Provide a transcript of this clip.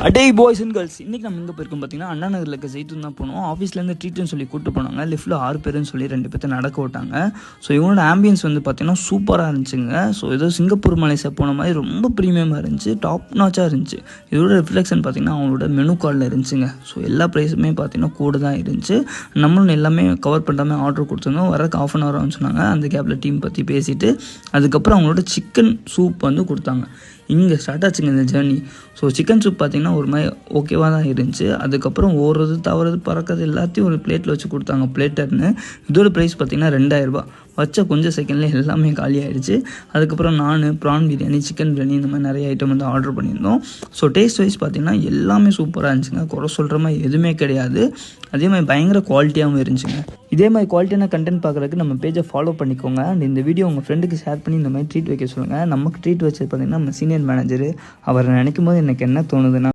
அடே boys and girls, இன்றைக்கி நம்ம எங்கே போயிருக்கோம் பார்த்தீங்கன்னா அண்ணா நகரில் இருக்க ஜெய்தூன் தான் போனோம். ஆஃபீஸ்லேருந்து ட்ரீட்னு சொல்லி கூப்பிட்டு போனாங்க. லிஃப்ட்டில் 6 பேருன்னு சொல்லி 2 பேர்த்த நடக்க விட்டாங்க. ஸோ இவங்களோட ஆம்பியன்ஸ் வந்து பார்த்தீங்கன்னா சூப்பராக இருந்துச்சுங்க. ஸோ ஏதோ சிங்கப்பூர் மலேசியா போன மாதிரி ரொம்ப ப்ரீமியமாக இருந்துச்சு, டாப் நாச்சாக இருந்துச்சு. இதோட ரிஃப்ளெக்ஷன் பார்த்தீங்கன்னா அவங்களோட மெனு கார்டில் இருந்துச்சுங்க. ஸோ எல்லா ப்ரைஸுமே பார்த்தீங்கன்னா கூட தான் இருந்துச்சு. நம்மளும் எல்லாமே கவர் பண்ணுறாமல் ஆர்டர் கொடுத்துருந்தோம். வரக்கு ½ அன் ஹவர் சொன்னாங்க. அந்த கேப்பில் டீம் பற்றி பேசிவிட்டு அதுக்கப்புறம் அவங்களோட சிக்கன் சூப் வந்து கொடுத்தாங்க. இங்கே ஸ்டார்ட் ஆச்சுங்க இந்த ஜேர்னி. ஸோ சிக்கன் சூப் பார்த்திங்கன்னா ஒரு மாதிரி ஓகேவாக தான் இருந்துச்சு. அதுக்கப்புறம் ஓடுறது தவறது பறக்கிறது எல்லாத்தையும் ஒரு பிளேட்டில் வச்சு கொடுத்தாங்க, பிளேட்டர்னு. இதோட ப்ரைஸ் பார்த்திங்கன்னா 2000 ரூபா. வச்ச கொஞ்சம் செகண்ட்லேயே எல்லாமே காலி ஆகிடுச்சு. அதுக்கப்புறம் நான் ப்ரான் பிரியாணி, சிக்கன் பிரியாணி இந்த மாதிரி நிறைய ஐட்டம் வந்து ஆர்டர் பண்ணியிருந்தோம். ஸோ டேஸ்ட் வைஸ் பார்த்திங்கன்னா எல்லாமே சூப்பராக இருந்துச்சுங்க. குறை சொல்கிற மாதிரி எதுவுமே கிடையாது. அதே மாதிரி பயங்கர குவாலிட்டியாகவும் இருந்துச்சுங்க. இதே மாதிரி குவாலிட்டியான கண்டென்ட் பார்க்குறதுக்கு நம்ம பேஜை ஃபாலோ பண்ணிக்கோங்க. அண்ட் இந்த வீடியோ உங்கள் ஃப்ரெண்டுக்கு ஷேர் பண்ணி இந்த மாதிரி ட்ரீட் வைக்க சொல்லுங்கள். நமக்கு ட்ரீட் வச்சது பார்த்திங்கன்னா நம்ம சீனியர் மேனேஜர். அவரை நினைக்கும் போது எனக்கு என்ன தோணுதுன்னா